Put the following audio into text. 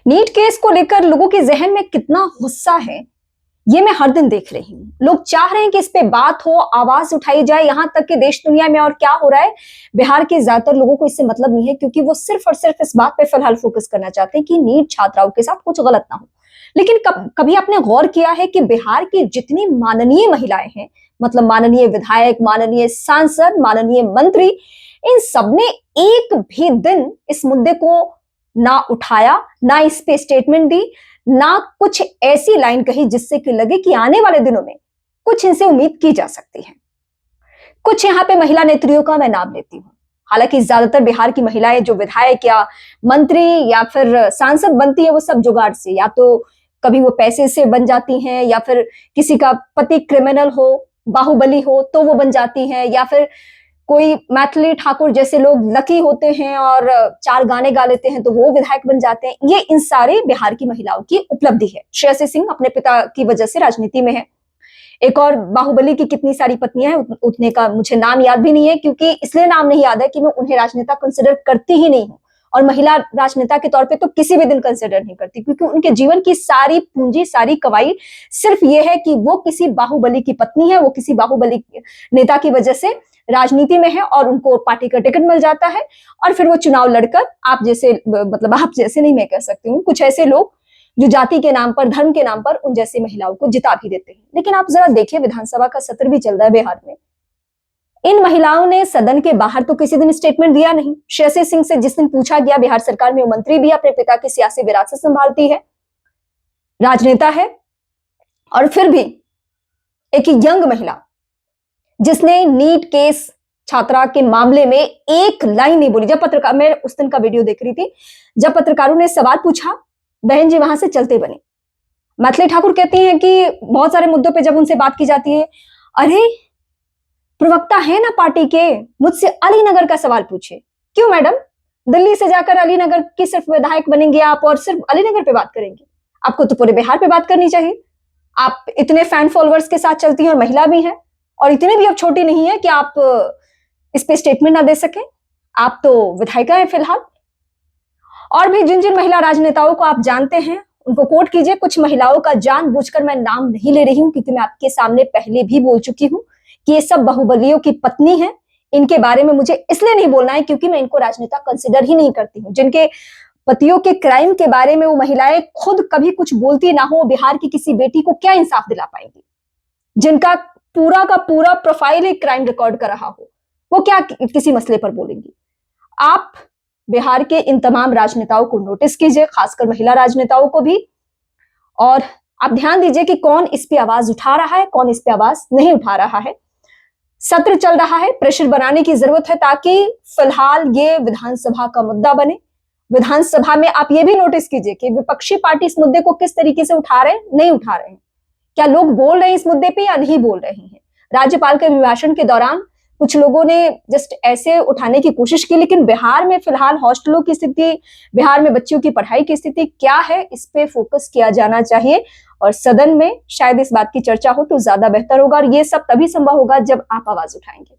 NEET case को लेकर लोगों के जहन में कितना गुस्सा है, ये मैं हर दिन देख रही हूँ। लोग चाह रहे हैं कि इस पे बात हो, आवाज उठाई जाए, यहां तक कि देश दुनिया में और क्या हो रहा है, बिहार के ज्यादातर लोगों को इससे मतलब नहीं है, क्योंकि वो सिर्फ और सिर्फ इस बात पे फिलहाल फोकस करना चाहते हैं कि नीट छात्राओं के साथ कुछ गलत ना हो। लेकिन कभी आपने गौर किया है कि बिहार की जितनी माननीय महिलाएं हैं, मतलब माननीय विधायक, माननीय सांसद, माननीय मंत्री, इन सबने एक भी दिन इस मुद्दे को ना उठाया, ना इस पे स्टेटमेंट दी, ना कुछ ऐसी लाइन कही जिससे कि लगे कि आने वाले दिनों में कुछ इनसे उम्मीद की जा सकती है। कुछ यहाँ पे महिला नेत्रियों का मैं नाम लेती हूँ। हालांकि ज्यादातर बिहार की महिलाएं जो विधायक या मंत्री या फिर सांसद बनती है, वो सब जुगाड़ से, या तो कभी वो पैसे से बन जाती हैं, या फिर किसी का पति क्रिमिनल हो, बाहुबली हो तो वो बन जाती हैं, या फिर कोई मैथिली ठाकुर जैसे लोग लकी होते हैं और चार गाने गा लेते हैं तो वो विधायक बन जाते हैं। ये इन सारे बिहार की महिलाओं की उपलब्धि है। श्रेयसी सिंह अपने पिता की वजह से राजनीति में है। एक और बाहुबली की कितनी सारी पत्नियां हैं, उतने का मुझे नाम याद भी नहीं है, क्योंकि इसलिए नाम नहीं याद है कि मैं उन्हें राजनेता कंसिडर करती ही नहीं हूँ, और महिला राजनेता के तौर पे तो किसी भी दिन कंसिडर नहीं करती, क्योंकि उनके जीवन की सारी पूंजी, सारी कमाई सिर्फ ये है कि वो किसी बाहुबली की पत्नी है, वो किसी बाहुबली नेता की वजह से राजनीति में है और उनको पार्टी का टिकट मिल जाता है, और फिर वो चुनाव लड़कर आप जैसे, मतलब आप जैसे नहीं, मैं कह सकती हूँ कुछ ऐसे लोग जो जाति के नाम पर, धर्म के नाम पर उन जैसी महिलाओं को जिता भी देते हैं। लेकिन आप जरा देखिए, विधानसभा का सत्र भी चल रहा है बिहार में, इन महिलाओं ने सदन के बाहर तो किसी दिन स्टेटमेंट दिया नहीं। श्रेयसी सिंह से जिस दिन पूछा गया, बिहार सरकार में वो मंत्री भी अपने पिता की सियासी विरासत संभालती है, राजनेता है, और फिर भी एक यंग महिला जिसने नीट केस छात्रा के मामले में एक लाइन नहीं बोली। जब पत्रकार, मैं उस दिन का वीडियो देख रही थी, जब पत्रकारों ने सवाल पूछा, बहन जी वहां से चलते बने। मैथिली ठाकुर कहती हैं कि बहुत सारे मुद्दों पे जब उनसे बात की जाती है, अरे प्रवक्ता है ना पार्टी के, मुझसे अलीनगर का सवाल पूछे। क्यों मैडम, दिल्ली से जाकर अलीनगर की सिर्फ विधायक बनेंगे आप और सिर्फ अलीनगर पे बात करेंगे? आपको तो पूरे बिहार पे बात करनी चाहिए। आप इतने फैन फॉलोअर्स के साथ चलती हैं और महिला भी हैं, और इतने भी अब छोटी नहीं है कि आप इस पे स्टेटमेंट ना दे सके। आप तो विधायिका हैं फिलहाल। और भी जिन जिन महिला राजनेताओं को आप जानते हैं उनको कोट कीजिए। कुछ महिलाओं का जानबूझकर मैं नाम नहीं ले रही हूं, क्योंकि मैं आपके सामने पहले भी बोल चुकी हूं कि ये सब बाहुबलियों की पत्नी है। इनके बारे में मुझे इसलिए नहीं बोलना है क्योंकि मैं इनको राजनेता कंसिडर ही नहीं करती हूँ। जिनके पतियों के क्राइम के बारे में वो महिलाएं खुद कभी कुछ बोलती ना हो, बिहार की किसी बेटी को क्या इंसाफ दिला पाएंगी? जिनका पूरा का पूरा प्रोफाइल एक क्राइम रिकॉर्ड कर रहा हो, वो क्या किसी मसले पर बोलेंगी? आप बिहार के इन तमाम राजनेताओं को नोटिस कीजिए, खासकर महिला राजनेताओं को भी, और आप ध्यान दीजिए कि कौन इस पे आवाज उठा रहा है, कौन इस पे आवाज नहीं उठा रहा है। सत्र चल रहा है, प्रेशर बनाने की जरूरत है ताकि फिलहाल ये विधानसभा का मुद्दा बने। विधानसभा में आप ये भी नोटिस कीजिए कि विपक्षी पार्टी इस मुद्दे को किस तरीके से उठा रहे हैं, नहीं उठा रहे हैं। क्या लोग बोल रहे हैं इस मुद्दे पे या नहीं बोल रहे हैं? राज्यपाल के अभिभाषण के दौरान कुछ लोगों ने जस्ट ऐसे उठाने की कोशिश की, लेकिन बिहार में फिलहाल हॉस्टलों की स्थिति, बिहार में बच्चों की पढ़ाई की स्थिति क्या है, इस पे फोकस किया जाना चाहिए, और सदन में शायद इस बात की चर्चा हो तो ज्यादा बेहतर होगा। और ये सब तभी संभव होगा जब आप आवाज उठाएंगे।